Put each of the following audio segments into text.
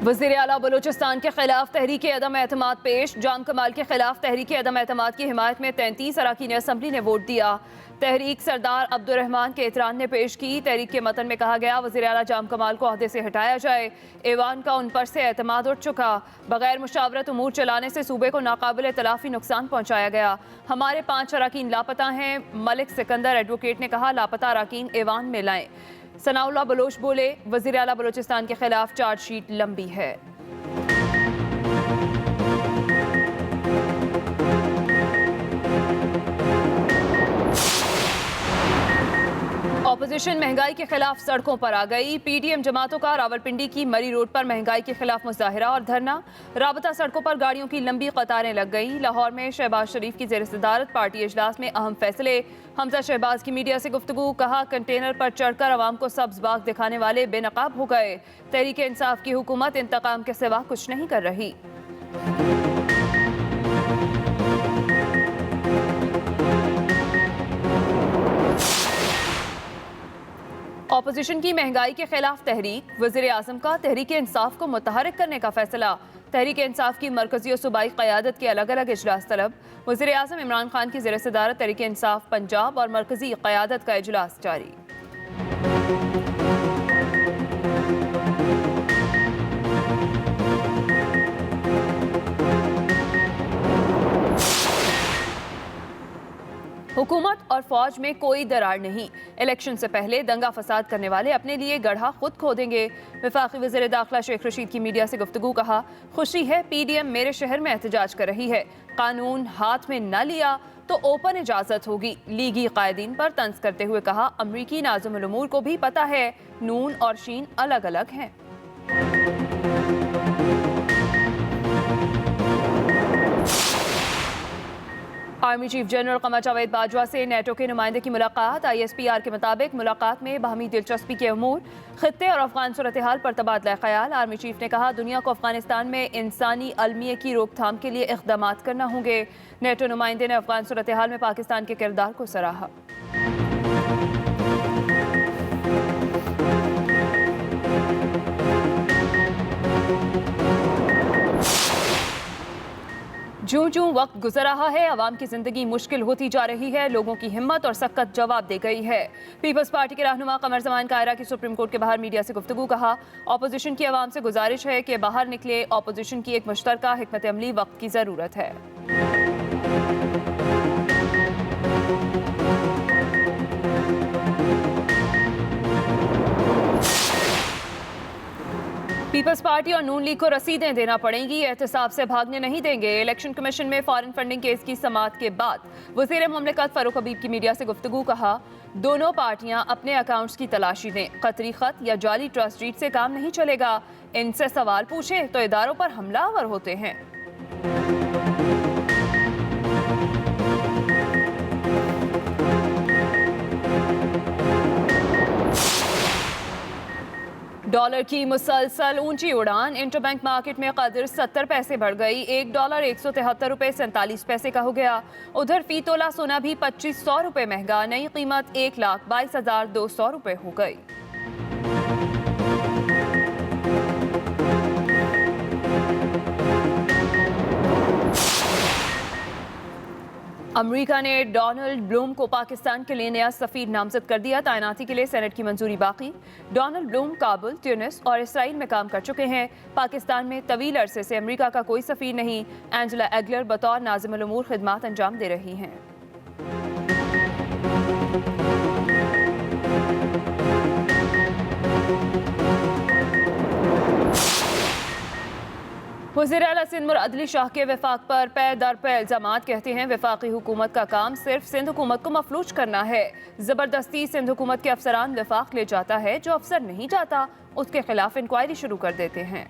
वज़ीर आला बलूचिस्तान के खिलाफ तहरीक अदम एतमाद पेश। जाम कमाल के खिलाफ तहरीक अदम एतमाद की हिमायत में 33 अरकान असम्बली ने वोट दिया। तहरीक सरदार अब्दुर्रहमान के इतरान ने पेश की। तहरीक के मतन में कहा गया वज़ीर आला जाम कमाल को अहदे से हटाया जाए। ऐवान का उन पर से एतमाद उठ चुका। बगैर मुशावरत उमूर चलाने से सूबे को नाकाबिल तलाफी नुकसान पहुँचाया गया। हमारे 5 अरकान लापता हैं। मलिक सिकंदर एडवोकेट ने कहा लापता अरकान ऐवान में लाएं। सनाउल्लाह बलोच बोले वज़ीर आला बलूचिस्तान के खिलाफ चार्जशीट लंबी है। ऑपोजिशन महंगाई के खिलाफ सड़कों पर आ गई। पीडीएम जमातों का रावलपिंडी की मरी रोड पर महंगाई के खिलाफ मुजाहिरा और धरना। राबता सड़कों पर गाड़ियों की लंबी कतारें लग गई। लाहौर में शहबाज शरीफ की ज़ेर सदारत पार्टी इजलास में अहम फैसले। हमजा शहबाज की मीडिया से गुफ्तगू। कहा कंटेनर पर चढ़कर अवाम को सब्ज बाग दिखाने वाले बेनकाब हो गए। तहरीक इंसाफ की हुकूमत इंतकाम के सिवा कुछ नहीं कर रही। ऑपोजिशन की महंगाई के खिलाफ तहरीक। वज़ीर आज़म का तहरीक इंसाफ को मुतहरिक करने का फैसला। तहरीक इंसाफ की मरकजी और सूबाई क़यादत के अलग अलग इजलास तलब। वज़ीर आज़म इमरान खान की ज़ेर सदारत तहरीक इंसाफ पंजाब और मरकजी क़यादत का इजलास जारी। हुकूमत और फौज में कोई दरार नहीं। इलेक्शन से पहले दंगा फसाद करने वाले अपने लिए गड्ढा खुद खोदेंगे। वफाकी वज़ीर दाखिला शेख रशीद की मीडिया से गुफ्तगू। कहा खुशी है पीडीएम मेरे शहर में एहतजाज कर रही है। कानून हाथ में न लिया तो ओपन इजाज़त होगी। लीगी कायदीन पर तंज करते हुए कहा अमरीकी नाज़िमुल उमूर को भी पता है नून और शीन अलग अलग हैं। Army chief general Qamar Javed Bajwa से नेटो के नुमाइंदे की मुलाकात। ISPR के मुताबिक मुलाकात में बाहमी दिलचस्पी के अमूर, खित्ते और अफगान सूरत हाल पर तबादला ख्याल। आर्मी चीफ ने कहा दुनिया को अफगानिस्तान में इंसानी अलमिया की रोकथाम के लिए इक़दामात करना होंगे। नेटो नुमाइंदे ने अफगान सूरत हाल में पाकिस्तान के किरदार को सराहा। जूं जूं वक्त गुजर रहा है अवाम की जिंदगी मुश्किल होती जा रही है। लोगों की हिम्मत और सख्त जवाब दे गई है। पीपल्स पार्टी के रहनुमा कमर जमान कायरा की सुप्रीम कोर्ट के बाहर मीडिया से गुफ्तगू। कहा ऑपोजिशन की आवाम से गुजारिश है कि बाहर निकले। ऑपोजिशन की एक मुश्तरका हिकमत अमली वक्त की जरूरत है। पीपल्स पार्टी और नून लीग को रसीदें देना पड़ेंगी। एहतसाब से भागने नहीं देंगे। इलेक्शन कमीशन में फॉरेन फंडिंग केस की समाअत के बाद वज़ीर मुमलिकत फारूक हबीब की मीडिया से गुफ्तगू। कहा दोनों पार्टियां अपने अकाउंट्स की तलाशी दें। कतरी खत या जाली ट्रस्ट डीड से काम नहीं चलेगा। इनसे सवाल पूछें तो इदारों पर हमलावर होते हैं। डॉलर की मुसलसल ऊंची उड़ान। इंटरबैंक मार्केट में कदर 70 पैसे बढ़ गई। $1 173.47 का हो गया। उधर फी तोला सोना भी 2500 रुपये महंगा। नई कीमत 1,22,200 रुपये हो गई। अमेरिका ने डोनाल्ड ब्लूम को पाकिस्तान के लिए नया सफीर नामजद कर दिया। तैनाती के लिए सेनेट की मंजूरी बाकी। डोनाल्ड ब्लूम काबुल, ट्यूनिस और इसराइल में काम कर चुके हैं। पाकिस्तान में तवील अरसे से अमेरिका का कोई सफीर नहीं। एंजेला एगलर बतौर नाज़िमुल उमूर खिदमात अंजाम दे रही हैं। वज़ीर आला सिंध मुरादली शाह के वफाक पर पै दर पे इल्ज़ामात। कहते हैं वफाकी हुकूमत का काम सिर्फ सिंध हुकूमत को मफलूज करना है। ज़बरदस्ती सिंध हुकूमत के अफसरान वफाक ले जाता है। जो अफसर नहीं जाता उसके खिलाफ इंक्वायरी शुरू कर देते हैं।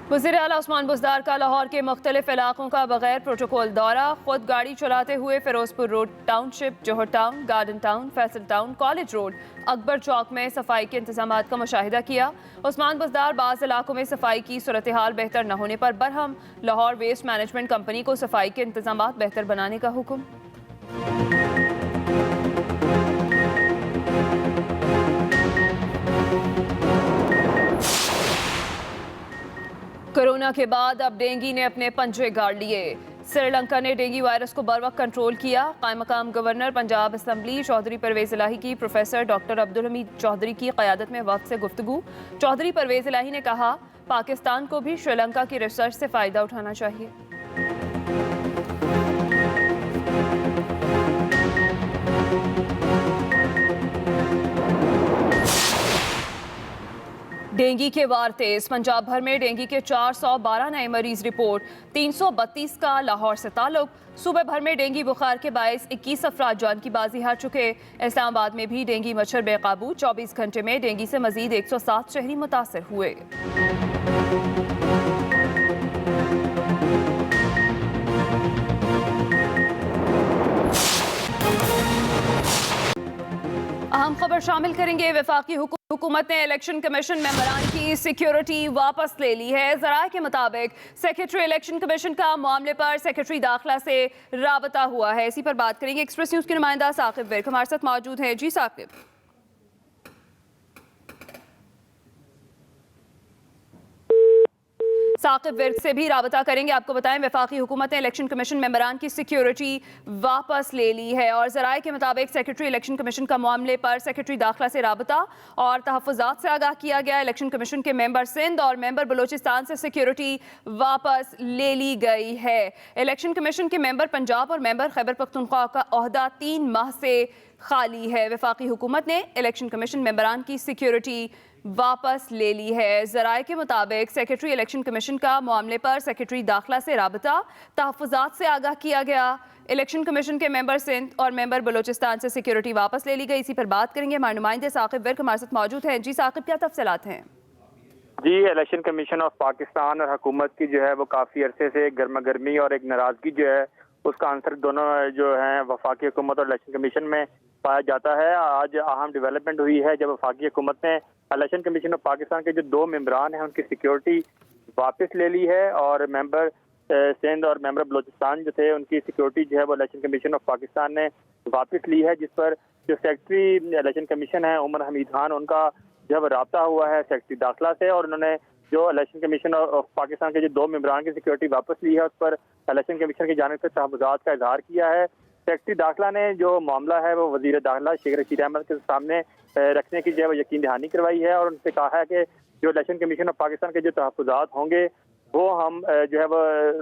वज़ीर आला उस्मान बुज़दार का लाहौर के मुख्तलिफ इलाकों का बगैर प्रोटोकॉल दौरा। खुद गाड़ी चलाते हुए Ferozepur Road Township, Johar Town, Garden Town, Faisal Town, College Road, Akbar Chowk में सफाई के इंतजाम का मुशाहिदा किया। उस्मान बुज़दार बाज़ इलाकों में सफाई की सूरत हाल बेहतर न होने पर Barham. Lahore waste management company को सफाई के इंतजाम बेहतर बनाने का हुक्म। कोरोना के बाद अब डेंगू ने अपने पंजे गाड़ लिए। श्रीलंका ने डेंगू वायरस को बर वक्त कंट्रोल किया। कायम मकाम गवर्नर पंजाब असम्बली चौधरी परवेज इलाही की प्रोफेसर डॉक्टर अब्दुल हमीद चौधरी की क़यादत में वक्त से गुफ्तगू। चौधरी परवेज इलाही ने कहा, पाकिस्तान को भी श्रीलंका की रिसर्च से फ़ायदा उठाना चाहिए। डेंगू के वार तेज। पंजाब भर में डेंगू के 412 नए मरीज रिपोर्ट। 332 का लाहौर से ताल्लुक। सूबे भर में डेंगू बुखार के बायस 21 अफराद जान की बाजी हार चुके। इस्लामाबाद में भी डेंगू मच्छर बेकाबू। 24 घंटे में डेंगू से मजीद 107 शहरी मुतासर हुए। अहम खबर शामिल करेंगे। वफाकी हुकूमत ने इलेक्शन कमीशन मेंबरान की सिक्योरिटी वापस ले ली है। ज़राए के मुताबिक सेक्रेटरी इलेक्शन कमीशन का मामले पर सेक्रेटरी दाखिला से राबता हुआ है। इसी पर बात करेंगे। एक्सप्रेस न्यूज़ के नुमाइंदा साकिब विर्क हमारे साथ मौजूद हैं। जी साकिब। साकिब विर्क से भी राबता करेंगे। आपको बताएं, वफाकी हुकूमत ने इलेक्शन कमीशन मेंबरान की सिक्योरिटी वापस ले ली है और ज़राए के मुताबिक सेक्रेटरी इलेक्शन कमीशन का मामले पर सेक्रेटरी दाखिला से राबता और तहफ़्फ़ुज़ात से आगाह किया गया। इलेक्शन कमीशन के मेंबर सिंध और मेंबर बलोचिस्तान से सिक्योरिटी वापस ले ली गई है। इलेक्शन कमीशन के मेंबर पंजाब और मेंबर खैबर पख्तूनख्वा का ओहदा 3 माह से खाली है। वफाकी हुकूमत ने इलेक्शन कमीशन मेंबरान की सिक्योरिटी वापस ले ली है। ज़राए के मुताबिक सेक्रेटरी इलेक्शन कमीशन का मामले पर सेक्रेटरी दाखिला से राबता, तहफ़्फ़ुज़ात से आगाह किया गया। इलेक्शन कमीशन के मेंबर सिंध और मेंबर बलोचिस्तान से सिक्योरिटी वापस ले ली गई। इसी पर बात करेंगे। हमारे नुमाइंदे साकिब विर्क हमारे साथ मौजूद हैं। जी साकिब, क्या तफसीलात हैं? जी, इलेक्शन कमीशन ऑफ पाकिस्तान और हुकूमत की जो है वो काफ़ी अरसे से गर्मा गर्मी और एक नाराज़गी जो है उसका आंसर दोनों जो है वफाकी हुकूमत और इलेक्शन कमीशन में पाया जाता है। आज अहम डेवलपमेंट हुई है जब वफाकी हुकूमत ने इलेक्शन कमीशन ऑफ पाकिस्तान के जो 2 मेंबरान हैं उनकी सिक्योरिटी वापस ले ली है और मेंबर सिंध और मेंबर बलोचिस्तान जो थे उनकी सिक्योरिटी जो है वो इलेक्शन कमीशन ऑफ पाकिस्तान ने वापस ली है, जिस पर जो सेक्रेटरी इलेक्शन कमीशन है उमर हमीद खान, उनका जब राब्ता हुआ है सेक्रेटरी दाखिला से और उन्होंने जो इलेक्शन कमीशन ऑफ पाकिस्तान के जो 2 मेंबरान की सिक्योरिटी वापस ली है उस पर इलेक्शन कमीशन की जानिब से तहफ़्फ़ुज़ात का इजहार किया है। सेक्रेटरी दाखिला ने जो मामला है वो वज़ीर दाखिला शेख रशीद अहमद के सामने रखने की जो है वो यकीन दहानी करवाई है और उनसे कहा है कि जो इलेक्शन कमीशन ऑफ पाकिस्तान के जो तहफ़्फ़ुज़ात होंगे वो हम जो है वो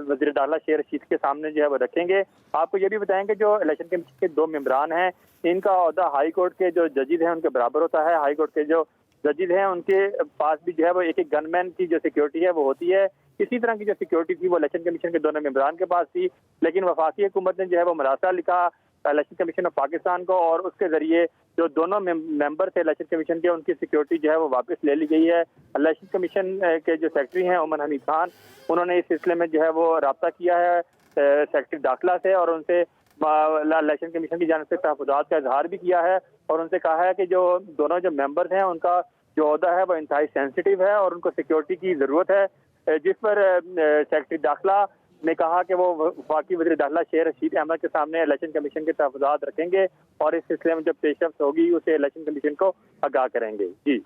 वज़ीर दाखिला शेख रशीद के सामने जो है वो रखेंगे। आपको ये भी बताएंगे जो इलेक्शन कमीशन के 2 मेंबरान हैं इनका ओहदा हाई कोर्ट के जो जजेस हैं उनके बराबर होता है। हाई कोर्ट के जो जजेस हैं उनके पास भी जो है वो एक गनमैन की जो सिक्योरिटी है वो होती है। इसी तरह की जो सिक्योरिटी थी वो इलेक्शन कमीशन के दोनों मेंबरान के पास थी, लेकिन वफाकी हुकूमत ने जो है वो मरासा लिखा इलेक्शन कमीशन ऑफ पाकिस्तान को और उसके जरिए जो दोनों मेंबर थे इलेक्शन कमीशन के उनकी सिक्योरिटी जो है वो वापस ले ली गई है। इलेक्शन कमीशन के जो सेक्रेटरी हैं उमर हमीद खान, उन्होंने इस सिलसिले में जो है वो राब्ता किया है सेक्रेटरी दाखिला से और उनसे इलेक्शन कमीशन की जानिब से तहफ़्फ़ुज़ात का इजहार भी किया है और उनसे कहा है कि जो दोनों जो मेंबर्स हैं उनका जो ओहदा है वो इंतहाई सेंसिटिव है और उनको सिक्योरिटी की ज़रूरत है, जिस पर सेक्रेटरी दाखिला ने कहा कि वो वफाकी वज़ीर दाखिला शेख रशीद अहमद के सामने इलेक्शन कमीशन के तहफ़्फ़ुज़ात रखेंगे और इस सिलसिले में जब पेशरफ्त होगी उसे इलेक्शन कमीशन को आगाह करेंगे। जी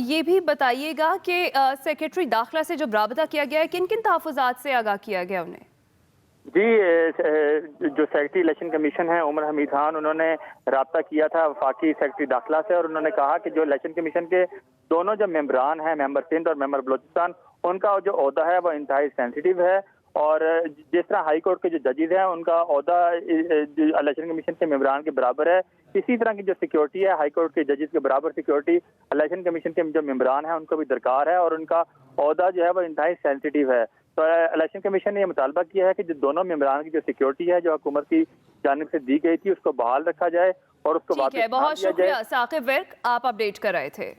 ये भी बताइएगा कि सेक्रेटरी दाखिला से जब राबता किया गया है किन किन तहफ़्फ़ुज़ात से आगाह किया गया उन्हें? जी, जो सेक्रेटरी इलेक्शन कमीशन है उमर हमीद खान, उन्होंने राब्ता किया था वफाकी सेक्रेटरी दाखिला से और उन्होंने कहा कि जो इलेक्शन कमीशन के दोनों जो मेंबरान हैं मेंबर सिंध और मेंबर बलोचिस्तान, उनका जो ओहदा है वो इंतहाई सेंसिटिव है और जिस तरह हाई कोर्ट के जो जजेस हैं उनका ओहदा इलेक्शन कमीशन के मेंबरान के बराबर है, इसी तरह की जो सिक्योरिटी है हाई कोर्ट के जजेस के बराबर सिक्योरिटी इलेक्शन कमीशन के जो मेंबरान हैं उनको भी दरकार है और उनका ओहदा जो है वो इंतहाई सेंसिटिव है। तो इलेक्शन कमीशन ने यह मुतालबा किया है कि जो दोनों मेंबरान की जो सिक्योरिटी है जो हुकूमत की जानिब से दी गई थी उसको बहाल रखा जाए और उसको वापस बहुत शुक्रिया साकिब विर्क, आप अपडेट कर रहे थे।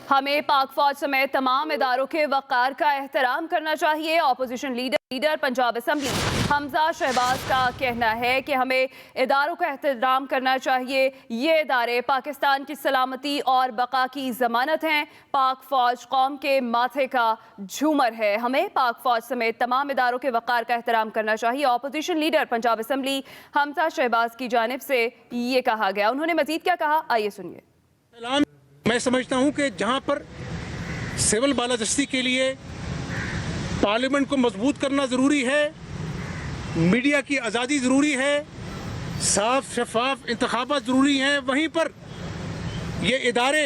हमें पाक फौज समेत तमाम इदारों के वक़ार का एहतराम करना चाहिए। Opposition leader Punjab assembly Hamza Shahbaz का कहना है कि हमें इदारों का एहतराम करना चाहिए। ये इदारे पाकिस्तान की सलामती और बका की ज़मानत हैं। पाक फौज कौम के माथे का झूमर है। हमें पाक फौज समेत तमाम इदारों के वक़ार का एहतराम करना चाहिए। Opposition leader Punjab assembly Hamza Shahbaz की जानिब से ये कहा गया। उन्होंने मज़ीद क्या कहा, आइए सुनिए। मैं समझता हूं कि जहां पर सिविल बालादस्ती के लिए पार्लियामेंट को मजबूत करना ज़रूरी है, मीडिया की आज़ादी ज़रूरी है, साफ शफाफ इंतखाबात ज़रूरी हैं, वहीं पर ये इदारे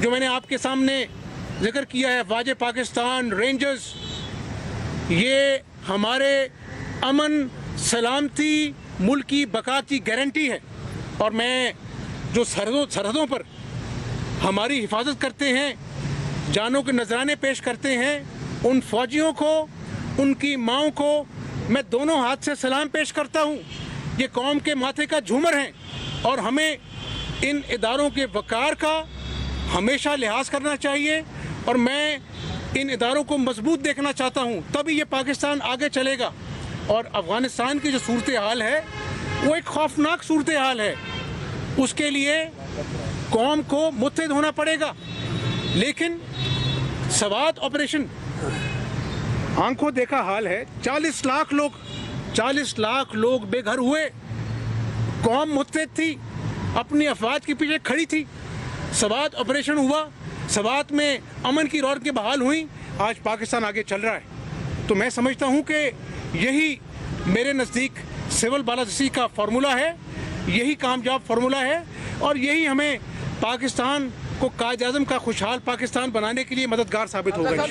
जो मैंने आपके सामने जिक्र किया है, फ़ौज पाकिस्तान, रेंजर्स, ये हमारे अमन सलामती मुल्क की बका की गारंटी है। और मैं जो सरहदों पर हमारी हिफाजत करते हैं, जानों के नजराने पेश करते हैं, उन फौजियों को, उनकी माओं को मैं दोनों हाथ से सलाम पेश करता हूं। ये कौम के माथे का झूमर हैं और हमें इन इदारों के वक़ार का हमेशा लिहाज करना चाहिए और मैं इन इदारों को मजबूत देखना चाहता हूं, तभी ये पाकिस्तान आगे चलेगा। और अफ़गानिस्तान की जो सूरत हाल है वो एक खौफनाक सूरत हाल है, उसके लिए कौम को मुत्तहिद होना पड़ेगा। लेकिन सवात ऑपरेशन आंखों देखा हाल है, 40 लाख लोग बेघर हुए, कौम मुत्तहिद थी, अपनी अफवाज के पीछे खड़ी थी। सवात ऑपरेशन हुआ, सवात में अमन की रौनक बहाल हुई, आज पाकिस्तान आगे चल रहा है। तो मैं समझता हूँ कि यही मेरे नज़दीक सिविल बालादस्ती का फार्मूला है, यही कामयाब फार्मूला है और यही हमें पाकिस्तान को कायद-ए-आज़म का खुशहाल पाकिस्तान बनाने के लिए मददगार साबित होगा।